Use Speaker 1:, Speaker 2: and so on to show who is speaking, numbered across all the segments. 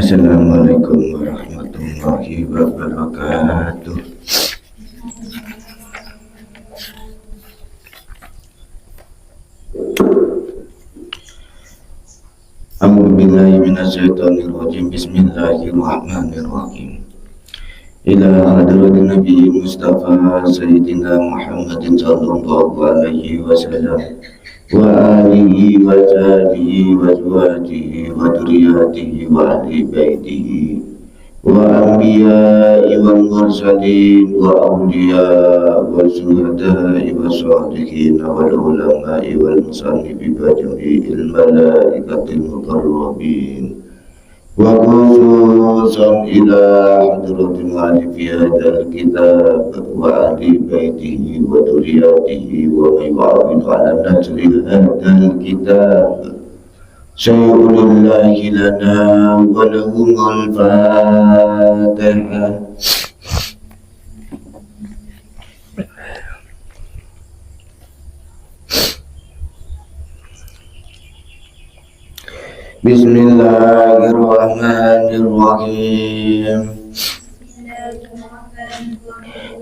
Speaker 1: Assalamualaikum warahmatullahi wabarakatuh. A'udzubillahi minasyaitonirrajim. Bismillahirrahmanirrahim. Ila hadratin Nabi Mustafa Sayyidina Muhammadin sallallahu alaihi wasallam wa alihi wa sahbihi wa azwajihi wa dzurriyyatihi wa ahli baitihi wa anbiya'i wal mursalin wa awliya wa syuhada'i wa sholihin wal ulama'i wal musannifi wa jami'il malaikatil muqarrabin wa khususan ila hadratil mu'allifi hadzal kitab wa ahli baitihi wa dzurriyyatihi wa man ya'awin ala nasri hadzal kitab syai'ulillahi lana wa lahumul fatihah. Bismillahirrahmanirrahim.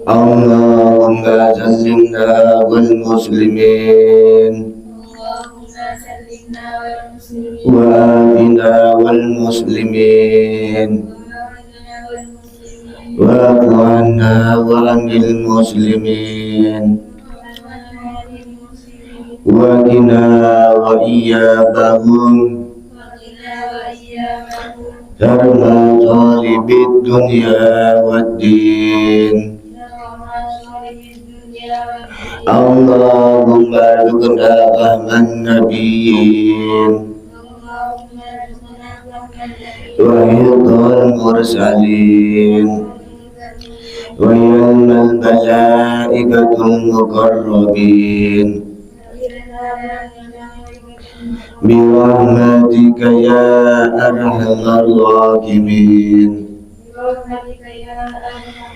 Speaker 1: Allahumma sallimna wal muslimin wa afina wal muslimin wa akhwana wa anil muslimin wa qina wa iyyabahum Dharma talibid dunya waddin. Allahumma rzuqna fahman nabiyyin wa hifdhal mursalin wa ilmal malaikatul muqarrabin birahmatika ya arhamar rahimin.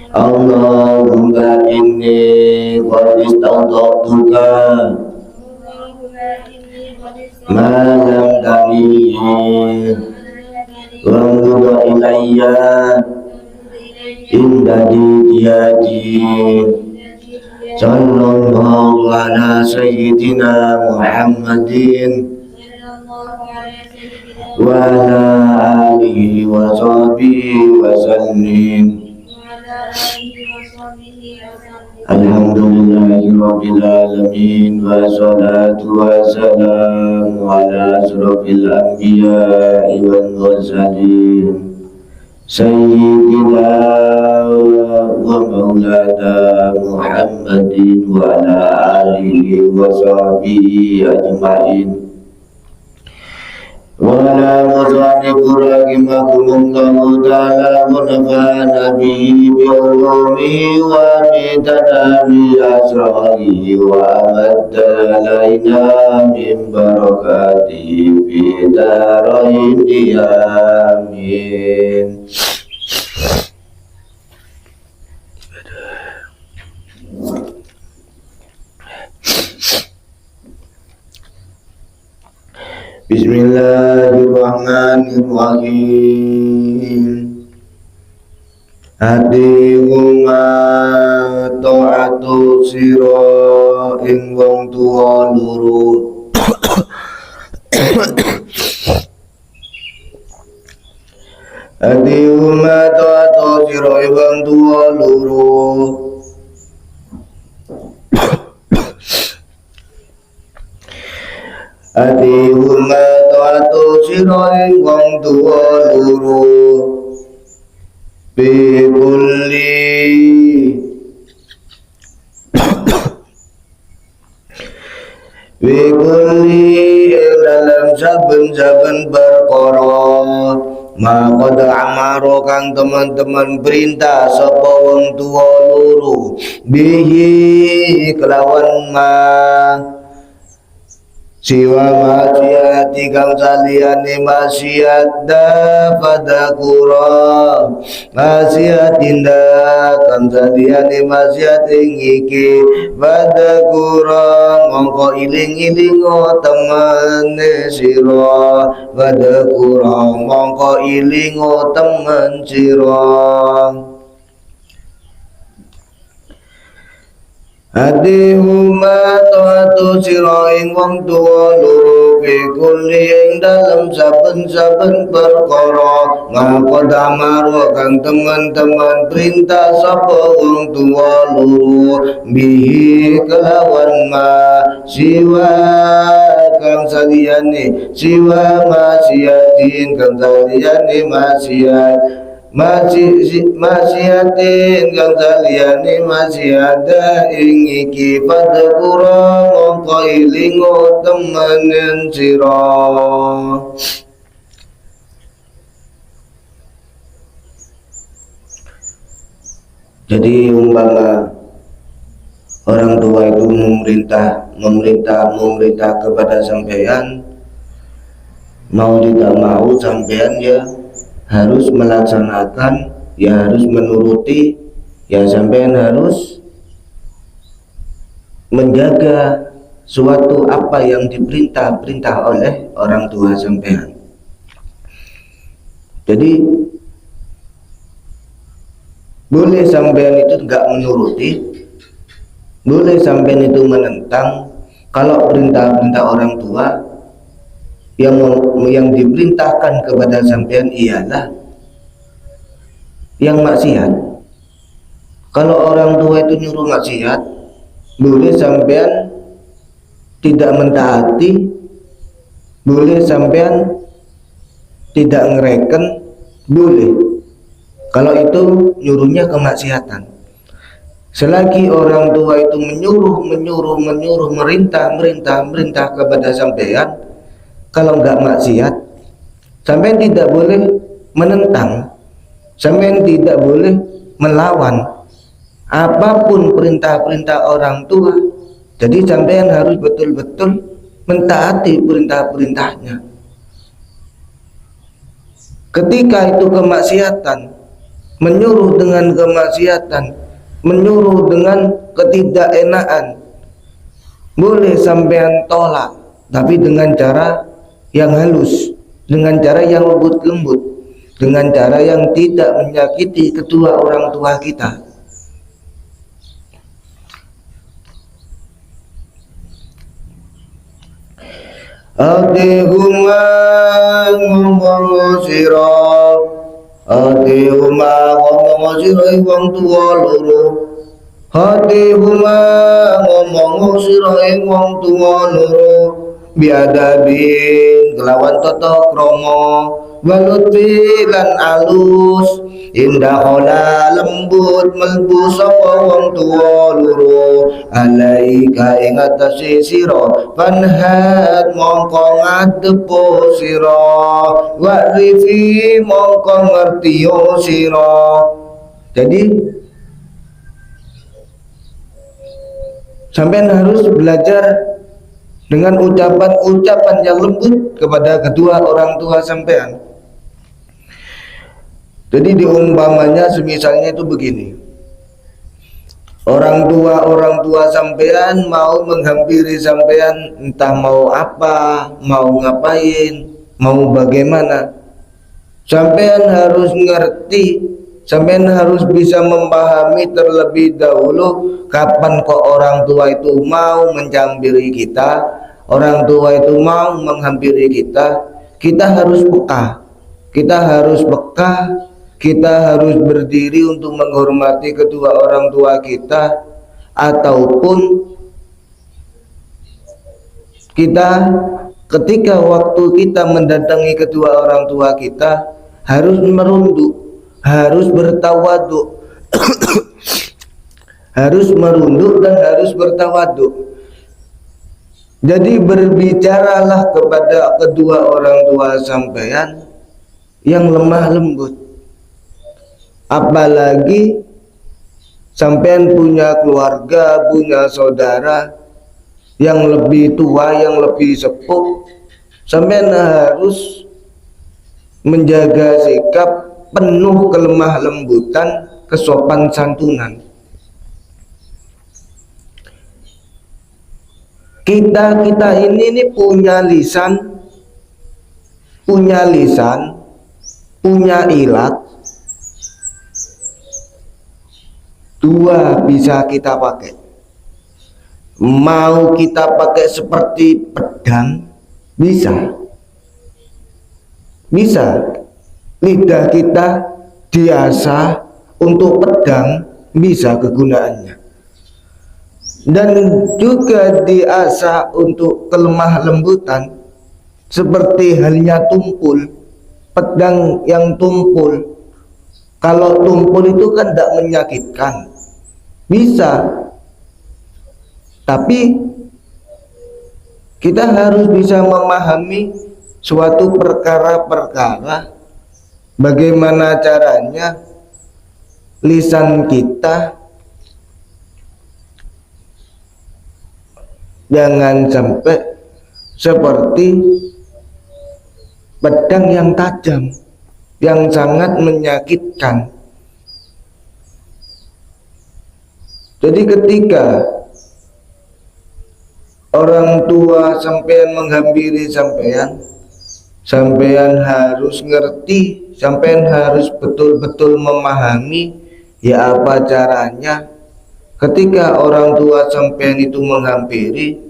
Speaker 1: Allahumma inni qad istawda'tuka ma lam tanihi wa anzur ilayya inda diyati sallallahu ala sayyidina Muhammadin wa ala alihi wa sahbihi wa sallim. Alhamdulillahi rabbil alamin wa salatu wa salamu ala asrafil anbiya'i wal mursalin sayyidina wa maulana Muhammadin wa ala alihi wa sahbihi ajma'in. Wa ala muzanifu rahimakumullahu ta'ala wa nafa'ana bihi bi ulumihi wa bi tanami asrarihi wa amadda alaina min barakatihi fi daraini amin. Bismillahirrahmanirrahim. Adihuma ta'atu sira ing wong tuwa loro. Adihuma ta'atu sira ing wong tuwa loro. Adihuma ta'atu sira ing wong tuwa loro. Bikulli dalam saben-saben perkara maqad amaro kang teman-teman perintah sapa wong tuwa loro bihi kelawan ma siwa maksiati kang saliyane maksiat pada kura maksiat tinda kang saliyane maksiat ing iki pada kura mongko iling-iling temene sira pada kura mongko iling temen sira Adi huma ta'atu sira ing wong tuwa loro fi kulli ing dalem saben-saben perkara ngaqadamaru kang teman-teman perintah sapa wong tuwa loro bihi kelawan ma siwa kang saliyane siwa maksiatin kang saliyane maksiat maksiatin kang saliyane maksiata ing iki pada kura mongko ilingo temenen sira jadi umpama orang tua itu memerintah kepada sampean mau tidak mau sampean ya harus melaksanakan, ya harus menuruti, ya sampean harus menjaga suatu apa yang diperintah oleh orang tua sampean. Jadi boleh sampean itu enggak menuruti, boleh sampean itu menentang. Kalau perintah-perintah orang tua yang diperintahkan kepada sampean ialah yang maksiat. Kalau orang tua itu nyuruh maksiat, boleh sampean tidak mentaati, boleh sampean tidak ngereken, boleh. Kalau itu nyuruhnya kemaksiatan. Selagi orang tua itu menyuruh, merintah kepada sampean, kalau enggak maksiat, sampean tidak boleh menentang, sampean tidak boleh melawan apapun perintah-perintah orang tua. Jadi sampean harus betul-betul mentaati perintah-perintahnya. Ketika itu kemaksiatan, menyuruh dengan kemaksiatan, menyuruh dengan ketidakenaan, boleh sampean tolak, tapi dengan cara yang halus, dengan cara yang lembut-lembut, dengan cara yang tidak menyakiti kedua orang tua kita. Adihuma ngomong sira, adihuma ngomong sira wong tuwa loro, adihuma ngomong sira wong tuwa loro. Biadabin kelawan tata krama walutfi lan alus indah ola lembut melbu sapa wong tuwa loro alaika ing atase sira panhat mongko ngadepo sira warifi mongko ngertiyo sira. Jadi sampean harus belajar dengan ucapan-ucapan yang lembut kepada kedua orang tua sampean. Jadi diumpamanya semisalnya itu begini. Orang tua sampean mau menghampiri sampean, entah mau apa, mau ngapain, mau bagaimana. Sampean harus ngerti, sampean harus bisa memahami terlebih dahulu kapan kok orang tua itu mau mencampiri kita, orang tua itu mau menghampiri kita. Kita harus peka, kita harus harus berdiri untuk menghormati kedua orang tua kita, ataupun kita ketika waktu kita mendatangi kedua orang tua kita harus merunduk, harus bertawaduk harus merunduk dan harus bertawaduk. Jadi berbicaralah kepada kedua orang tua sampean yang lemah lembut. Apalagi sampean punya keluarga, punya saudara yang lebih tua, yang lebih sepuh, sampean harus menjaga sikap penuh kelemah lembutan, kesopan santunan. Kita ini punya lisan, punya ilat, dua bisa kita pakai. Mau kita pakai seperti pedang, bisa. Lidah kita diasah untuk pedang, bisa kegunaannya. Dan juga diasah untuk kelemah lembutan, seperti halnya tumpul, pedang yang tumpul. Kalau tumpul itu kan tidak menyakitkan, bisa. Tapi kita harus bisa memahami suatu perkara-perkara, bagaimana caranya lisan kita jangan sampai seperti pedang yang tajam, yang sangat menyakitkan. Jadi ketika orang tua sampean menghampiri sampean harus ngerti, sampean harus betul-betul memahami ya apa caranya. Ketika orang tua sampean itu menghampiri,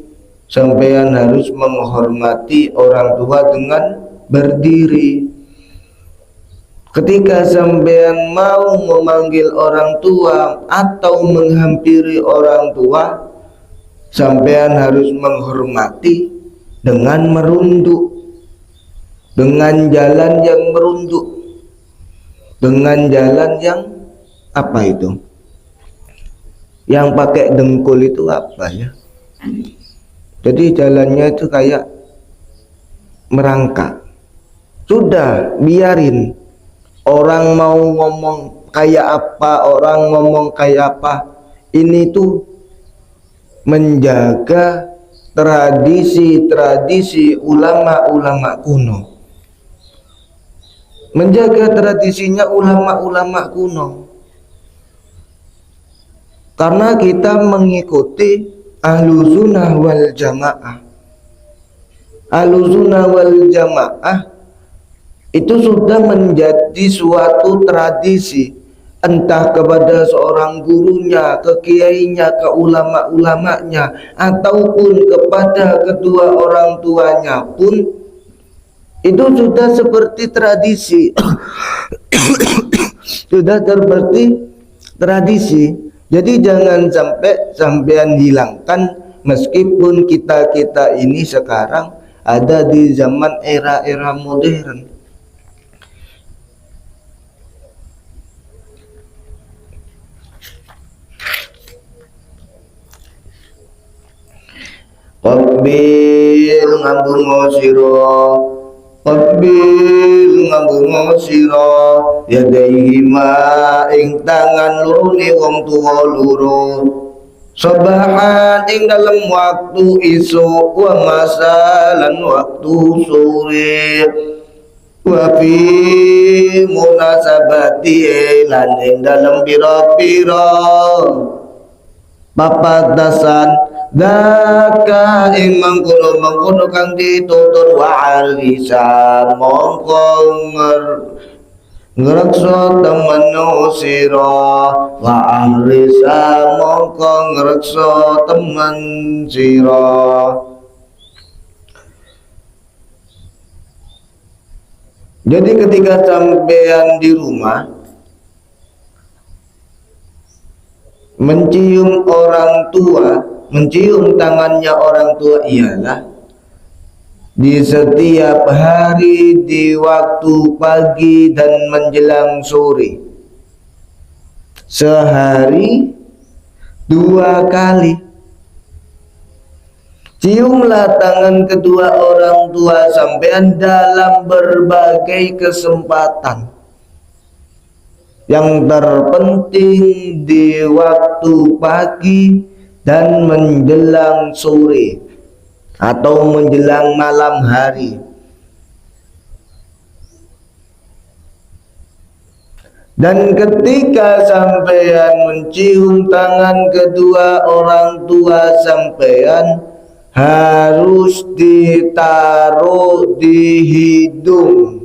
Speaker 1: sampean harus menghormati orang tua dengan berdiri. Ketika sampean mau memanggil orang tua atau menghampiri orang tua, sampean harus menghormati dengan merunduk, dengan jalan yang merunduk, dengan jalan yang apa itu? Yang pakai dengkul itu apa ya? Jadi jalannya itu kayak merangkak. Sudah, biarin orang mau ngomong kayak apa, orang ngomong kayak apa. Ini tuh menjaga tradisi ulama-ulama kuno, menjaga tradisinya ulama-ulama kuno, karena kita mengikuti Ahlus Sunnah wal Jamaah. Ahlus Sunnah wal Jamaah itu sudah menjadi suatu tradisi, entah kepada seorang gurunya, ke kiainya, ke ulama-ulamanya, ataupun kepada kedua orang tuanya pun, itu sudah seperti tradisi. Sudah seperti tradisi. Jadi jangan sampai sampean hilangkan, meskipun kita ini sekarang ada di zaman era modern. Qabil ngambung sira, qabil ngambung sira, yadaihi ma ing tangan lurune wong tuwa loro, sabahan ing dalam waktu isuk, wa masalan waktu sore, wa fi munasabati lan ing dalam pira-pira papatasan daka ing mangkono kang ditutur, wa alisa mongko ngrekso temen sira, wa alisa mongko ngrekso temen sira. Jadi ketika sampean di rumah mencium orang tua, mencium tangannya orang tua ialah di setiap hari, di waktu pagi dan menjelang sore, sehari 2 kali. Ciumlah tangan kedua orang tua sampean dalam berbagai kesempatan. Yang terpenting di waktu pagi dan menjelang sore atau menjelang malam hari. Dan ketika sampean mencium tangan kedua orang tua sampean, harus ditaruh di hidung.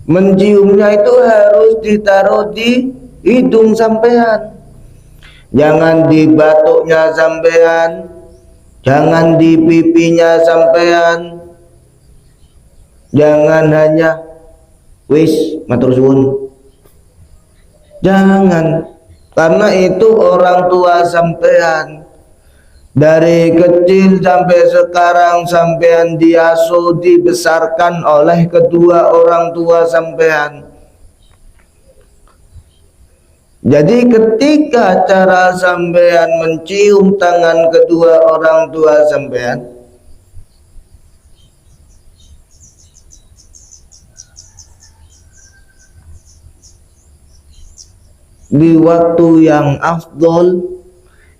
Speaker 1: Menciumnya itu harus ditaruh di hidung sampean. Jangan di batuknya sampean, jangan di pipinya sampean. Jangan hanya wis matur suwun. Jangan, karena itu orang tua sampean. Dari kecil sampai sekarang sampean diasuh, dibesarkan oleh kedua orang tua sampean. Jadi ketika cara sampean mencium tangan kedua orang tua sampean, di waktu yang afdol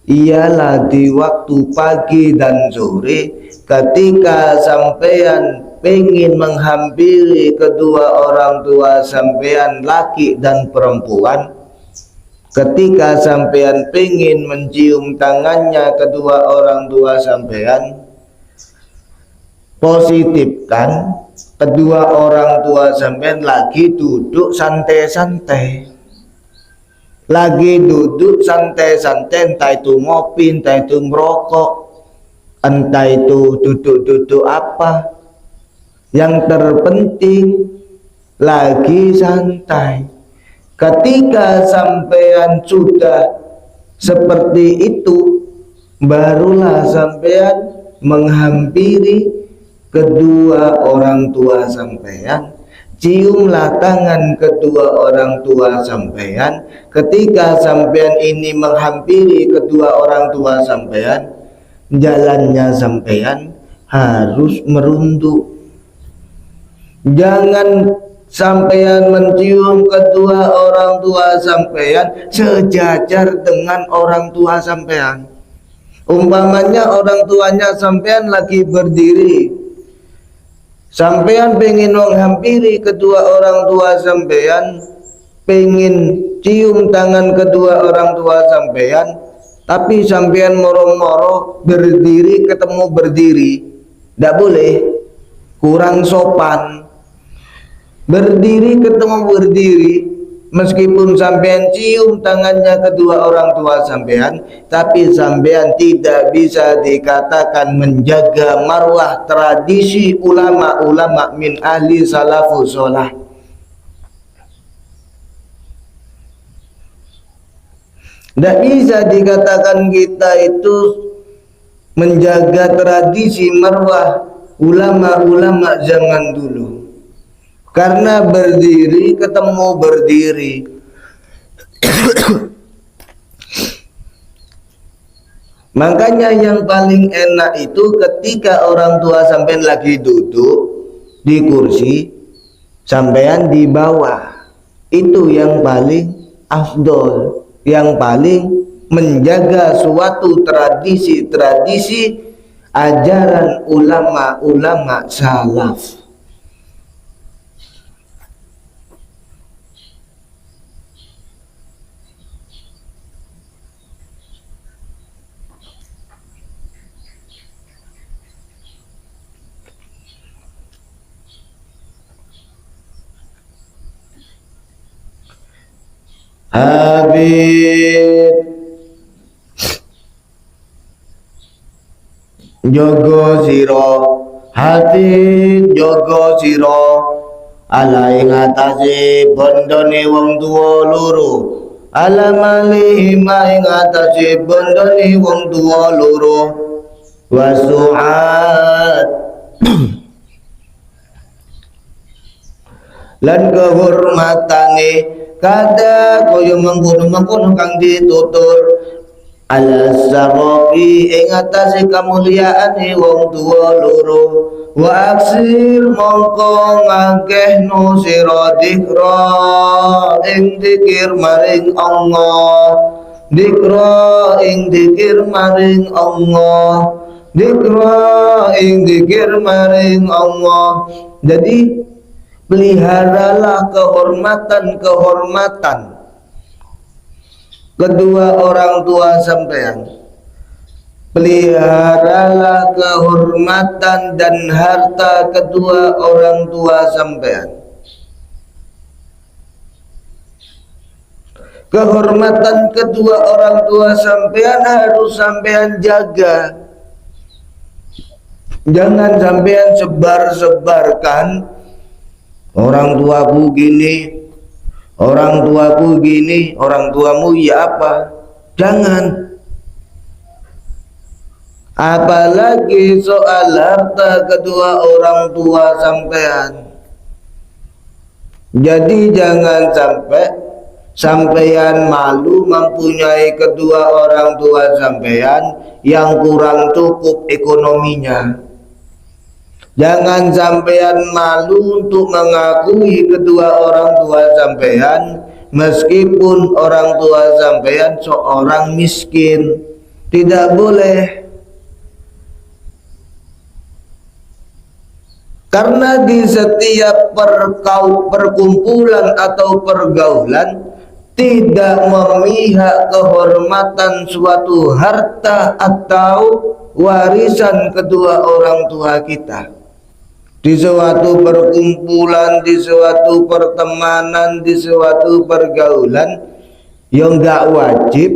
Speaker 1: ialah di waktu pagi dan sore, ketika sampean pengen menghampiri kedua orang tua sampean laki dan perempuan. Ketika sampean pengen mencium tangannya kedua orang tua sampean, positifkan kedua orang tua sampean lagi duduk santai-santai. Lagi duduk santai-santai, entah itu ngopi, entah itu merokok, entah itu duduk-duduk apa. Yang terpenting lagi santai. Ketika sampean sudah seperti itu, barulah sampean menghampiri kedua orang tua sampean. Ciumlah tangan kedua orang tua sampean. Ketika sampean ini menghampiri kedua orang tua sampean, jalannya sampean harus merunduk. Jangan sampean mencium kedua orang tua sampean sejajar dengan orang tua sampean. Umpamanya orang tuanya sampean lagi berdiri, sampean pengen menghampiri kedua orang tua sampean, pengen cium tangan kedua orang tua sampean, tapi sampean moro-moro berdiri ketemu berdiri. Tidak boleh, kurang sopan. Berdiri ketemu berdiri, meskipun sampean cium tangannya kedua orang tua sampean, tapi sampean tidak bisa dikatakan menjaga marwah tradisi ulama-ulama min ahli salafus sholah. Tidak bisa dikatakan kita itu menjaga tradisi marwah ulama-ulama zaman dulu. Karena berdiri ketemu berdiri. Makanya yang paling enak itu ketika orang tua sampean lagi duduk di kursi, sampean di bawah. Itu yang paling afdol, yang paling menjaga suatu tradisi-tradisi ajaran ulama-ulama salaf. Habib jogo siro, hati jogo siro, ala ing atase bondone wong tuwa loro, ala malihima ing atase bondone wong tuwa loro, wasuhat lan kehormatane kada kaya mengkono-mengkono kang ditutur ala sarofi ing atase kamuliaane wong tuwa loro, wa aksir mongko ngakehno sira dzikra ing dzikir maring Allah, Dikra ing dikir maring Allah, dikra ing dikir maring Allah. Jadi peliharalah kehormatan kedua orang tua sampean. Peliharalah kehormatan dan harta kedua orang tua sampean. Kehormatan kedua orang tua sampean harus sampean jaga. Jangan sampean sebar-sebarkan, orang tuaku gini, orang tuaku gini, orang tuamu ya apa. Jangan. Apalagi soal harta kedua orang tua sampean. Jadi jangan sampai sampean malu mempunyai kedua orang tua sampean yang kurang cukup ekonominya. Jangan sampean malu untuk mengakui kedua orang tua sampean meskipun orang tua sampean seorang miskin. Tidak boleh. Karena di setiap perkumpulan atau pergaulan tidak memihak kehormatan suatu harta atau warisan kedua orang tua kita. Di suatu perkumpulan, di suatu pertemanan, di suatu pergaulan yang gak wajib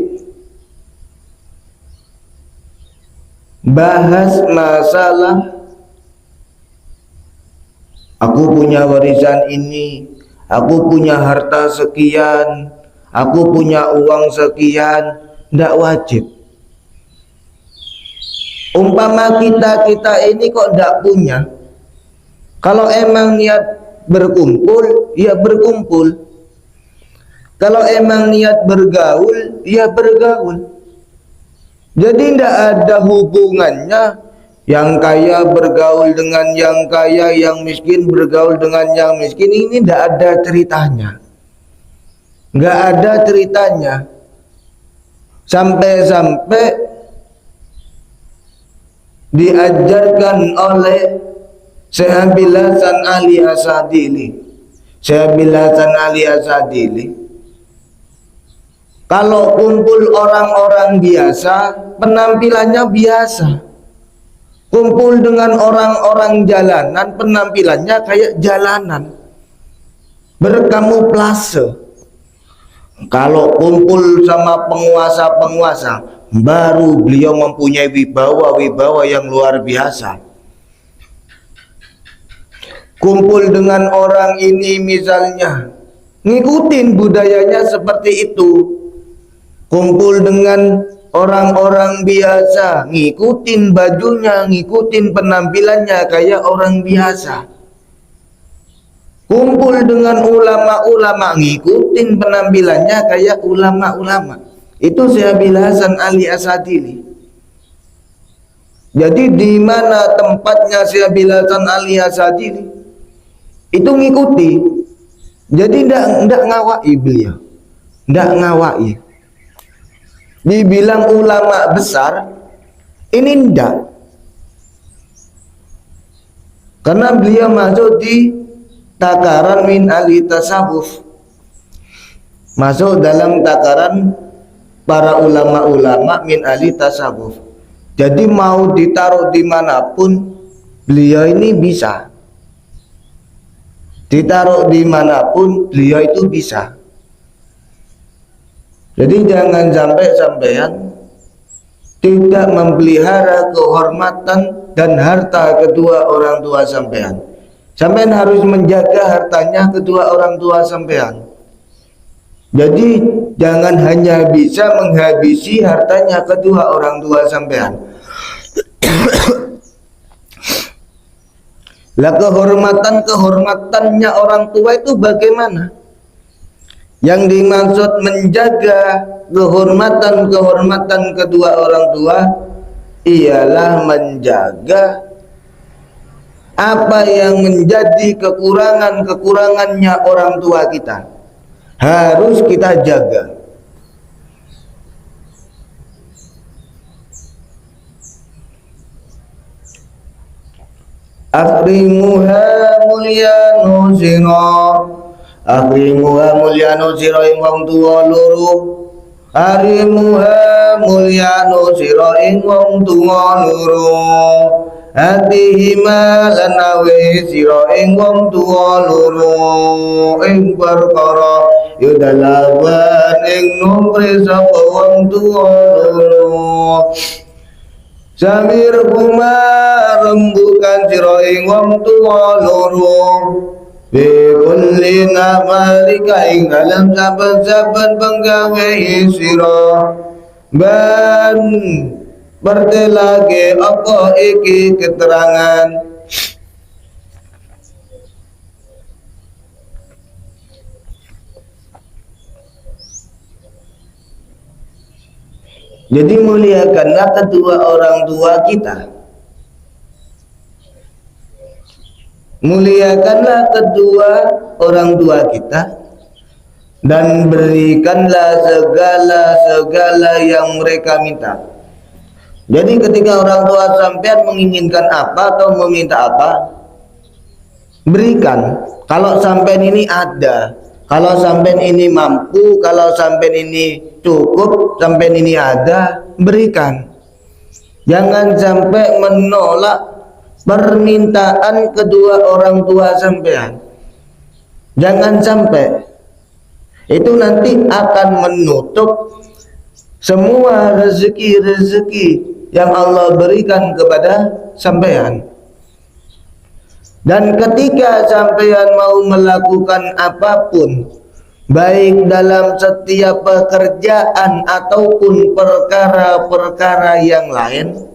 Speaker 1: bahas masalah aku punya warisan ini, aku punya harta sekian, aku punya uang sekian. Tidak wajib. Umpama kita ini kok tidak punya, kalau emang niat berkumpul, ya berkumpul. Kalau emang niat bergaul, ya bergaul. Jadi tidak ada hubungannya yang kaya bergaul dengan yang kaya, yang miskin bergaul dengan yang miskin. Ini tidak ada ceritanya. Nggak ada ceritanya. Sampai-sampai diajarkan oleh Syekh Abil Hasan Ali Asadili. Syekh Abil Hasan Ali Asadili, kalau kumpul orang-orang biasa, penampilannya biasa. Kumpul dengan orang-orang jalanan, penampilannya kayak jalanan, berkamuflase. Kalau kumpul sama penguasa-penguasa, baru beliau mempunyai wibawa-wibawa yang luar biasa. Kumpul dengan orang ini misalnya, ngikutin budayanya seperti itu. Kumpul dengan orang-orang biasa, ngikutin bajunya, ngikutin penampilannya kayak orang biasa. Kumpul dengan ulama-ulama, ngikutin penampilannya kayak ulama-ulama. Itu Syekh Abil Hasan Ali Asadili. Jadi di mana tempatnya Syekh Abil Hasan Ali Asadili, itu ngikuti. Jadi ndak ngawai beliau, ndak ngawai. Dibilang ulama besar, ini ndak. Karena beliau masuk di takaran min ahli tasawuf, masuk dalam takaran para ulama-ulama min ahli tasawuf. Jadi mau ditaruh dimanapun, beliau ini bisa. Ditaruh dimanapun, beliau itu bisa. Jadi jangan sampai sampean tidak memelihara kehormatan dan harta kedua orang tua sampean. Sampean harus menjaga hartanya kedua orang tua sampean. Jadi jangan hanya bisa menghabisi hartanya kedua orang tua sampean. Lah kehormatannya orang tua itu bagaimana? Yang dimaksud menjaga kehormatan kedua orang tua ialah menjaga apa yang menjadi kekurangannya orang tua kita. Harus kita jaga. akrimuha mulyano sira, akrimuha mulyano sira ing wong tuwa loro, akrimuha mulyano sira ing wong tuwa loro, atihima lan awe sira ing wong tuwa loro ing perkara yudalawan ing numre sapa wong tuwa loro. Samir kumar rembukan sira ing wong tuwa loro, bi kulli namalika ing dalam saben-saben penggawe sira, ban bertelage apa iki keterangan. Jadi muliakanlah kedua orang tua kita, muliakanlah kedua orang tua kita, dan berikanlah segala yang mereka minta. Jadi ketika orang tua sampean menginginkan apa atau meminta apa, berikan. Kalau sampean ini ada, kalau sampean ini mampu, kalau sampean ini cukup, sampean ini ada, berikan. Jangan sampai menolak permintaan kedua orang tua sampean. Jangan sampai. Itu nanti akan menutup semua rezeki-rezeki yang Allah berikan kepada sampean. Dan ketika sampean mau melakukan apapun, baik dalam setiap pekerjaan ataupun perkara-perkara yang lain,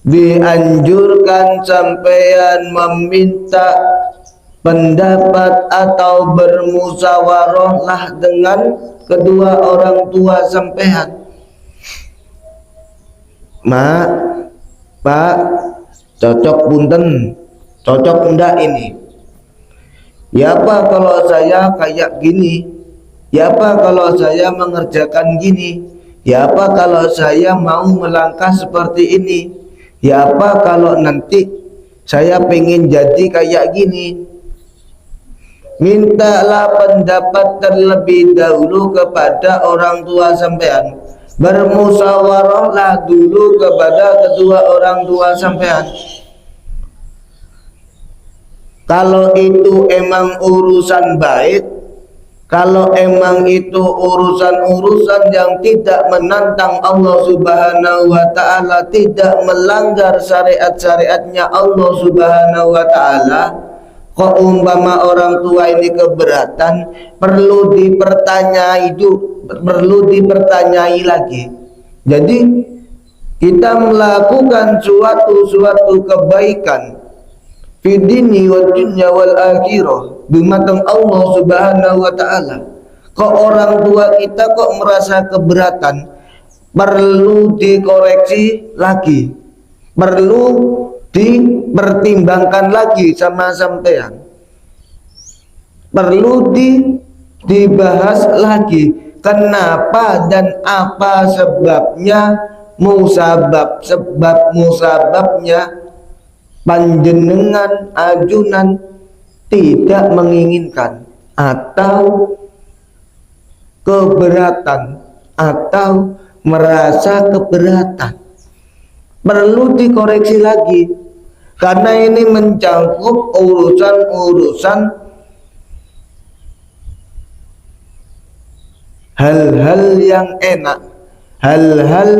Speaker 1: dianjurkan sampean meminta pendapat atau bermusyawarahlah dengan kedua orang tua sampean. Mak, Pak, cocok punten, cocok enggak ini? Ya apa kalau saya kayak gini? Ya apa kalau saya mengerjakan gini? Ya apa kalau saya mau melangkah seperti ini? Ya apa kalau nanti saya pengen jadi kayak gini? Mintalah pendapat terlebih dahulu kepada orang tua sampean. Bermusyawarahlah dulu kepada kedua orang tua sampean. Kalau itu emang urusan baik, kalau emang itu urusan-urusan yang tidak menantang Allah Subhanahu wa Ta'ala, tidak melanggar syariat-syariatnya Allah Subhanahu wa Ta'ala, kok umpama orang tua ini keberatan, perlu dipertanyai lagi. Jadi kita melakukan suatu kebaikan fidini wa dunya wal akhirah bimatang Allah Subhanahu wa Ta'ala, kok orang tua kita kok merasa keberatan, perlu dikoreksi lagi, perlu dipertimbangkan lagi sama sampean, perlu dibahas lagi kenapa dan apa sebabnya, musababnya panjenengan ajunan tidak menginginkan atau keberatan atau merasa keberatan, perlu dikoreksi lagi karena ini mencangkup urusan-urusan hal-hal yang enak, hal-hal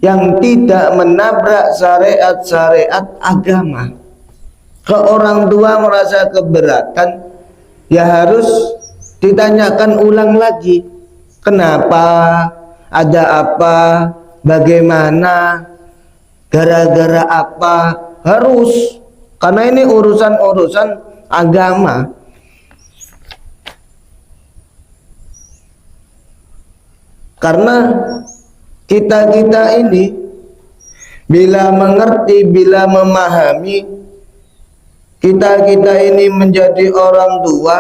Speaker 1: yang tidak menabrak syariat-syariat agama. Ke orang tua merasa keberatan, ya harus ditanyakan ulang lagi. Kenapa? Ada apa? Bagaimana? Gara-gara apa? Harus. Karena ini urusan-urusan agama. Karena kita ini bila mengerti, bila memahami, kita ini menjadi orang tua,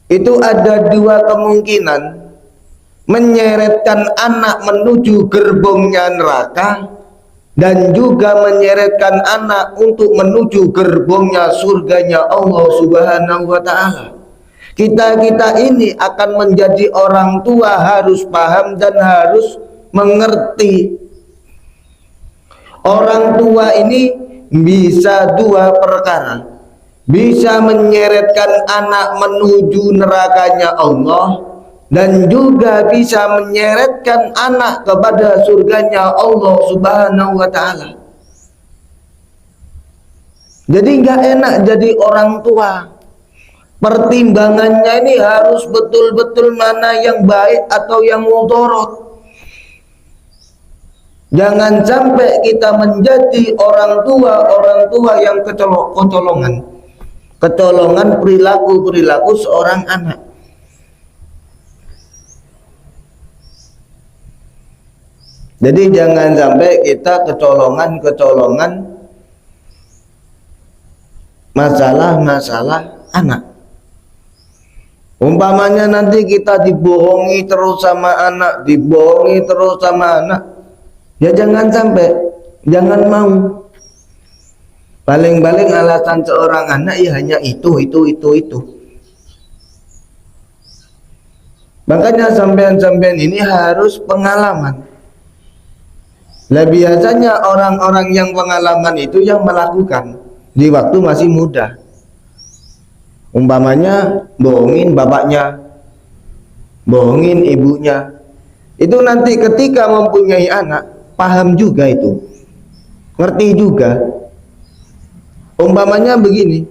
Speaker 1: itu ada dua kemungkinan. menyeretkan anak menuju gerbongnya neraka, dan juga menyeretkan anak untuk menuju gerbongnya surganya Allah Subhanahu wa Ta'ala. Kita ini akan menjadi orang tua harus paham dan harus mengerti. Orang tua ini bisa dua perkara, bisa menyeretkan anak menuju nerakanya Allah, dan juga bisa menyeretkan anak kepada surganya Allah Subhanahu wa Ta'ala. Jadi nggak enak jadi orang tua. Pertimbangannya ini harus betul-betul mana yang baik atau yang mudarat. Jangan sampai kita menjadi orang tua yang kecolongan perilaku seorang anak. Jadi jangan sampai kita kecolongan masalah anak. Umpamanya nanti kita dibohongi terus sama anak, ya jangan sampai, jangan mau. Paling-paling alasan seorang anak ya hanya itu. Makanya sampean-sampean ini harus pengalaman. Lah biasanya orang-orang yang pengalaman itu yang melakukan di waktu masih muda. Umpamanya bohongin bapaknya, bohongin ibunya. Itu nanti ketika mempunyai anak, paham juga itu, ngerti juga. Umpamanya begini,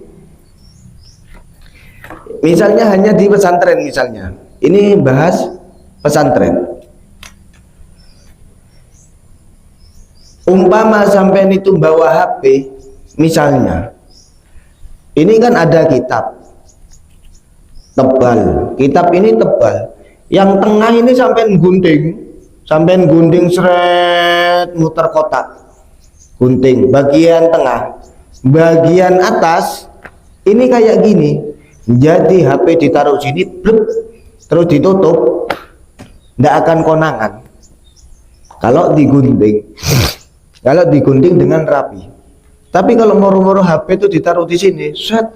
Speaker 1: misalnya hanya di pesantren misalnya. Ini bahas pesantren. Umpama sampai itu bawa HP misalnya, ini kan ada kitab tebal, kitab ini tebal, yang tengah ini sampai gunting seret, muter kotak, gunting bagian tengah, bagian atas ini kayak gini. Jadi HP ditaruh sini, bluk, terus ditutup, tidak akan konangan kalau digunting dengan rapi. Tapi kalau moro-moro HP itu ditaruh di sini, set,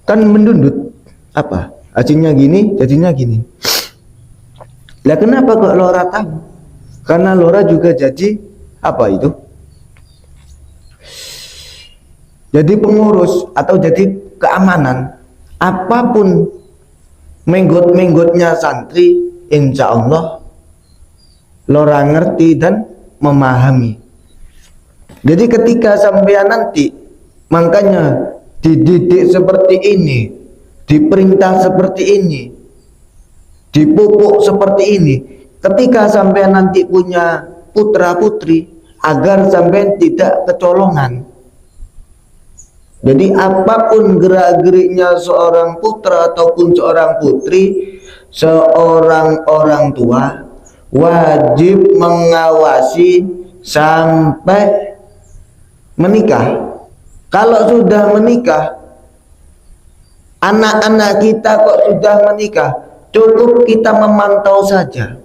Speaker 1: kan mendundut. Apa? Hasilnya gini, jadinya gini. Lah kenapa kok Lora tahu? Karena Lora juga jadi apa itu? Jadi pengurus atau jadi keamanan. Apapun menggot-menggotnya santri, insya Allah Lora ngerti dan memahami. Jadi ketika sampean nanti, makanya dididik seperti ini, diperintah seperti ini, dipupuk seperti ini. Ketika sampean nanti punya putra putri, agar sampean tidak kecolongan. Jadi apapun gerak-geriknya seorang putra ataupun seorang putri, seorang orang tua wajib mengawasi sampai menikah. Kalau sudah menikah, anak-anak kita kok sudah menikah, cukup kita memantau saja.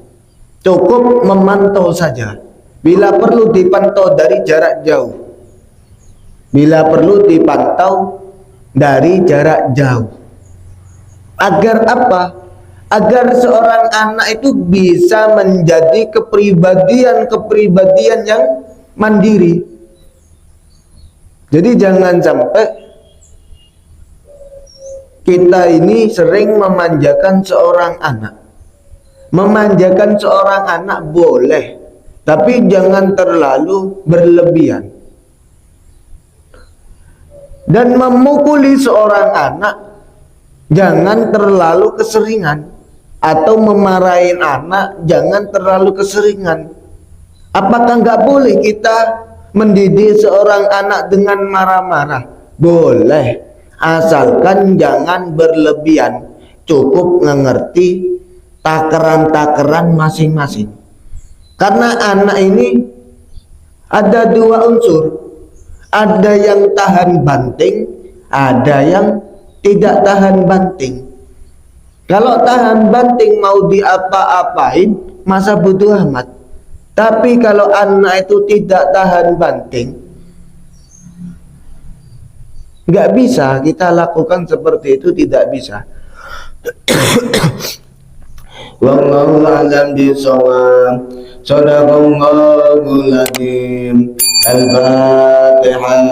Speaker 1: Cukup memantau saja. Bila perlu dipantau dari jarak jauh. Bila perlu dipantau dari jarak jauh. Agar apa? Agar seorang anak itu bisa menjadi kepribadian yang mandiri. Jadi jangan sampai kita ini sering memanjakan seorang anak. Memanjakan seorang anak boleh, tapi jangan terlalu berlebihan. Dan memukuli seorang anak jangan terlalu keseringan, atau memarahin anak jangan terlalu keseringan. Apakah nggak boleh kita mendidik seorang anak dengan marah-marah? Boleh, asalkan jangan berlebihan, cukup mengerti takaran-takaran masing-masing. Karena anak ini ada dua unsur, ada yang tahan banting, ada yang tidak tahan banting. Kalau tahan banting mau diapa-apain, masa butuh amat. Tapi kalau anak itu tidak tahan banting, nggak bisa kita lakukan seperti itu, tidak bisa. Wallahu a'lam bishawab. Shadaqallahul adzim. Al-Fatihah.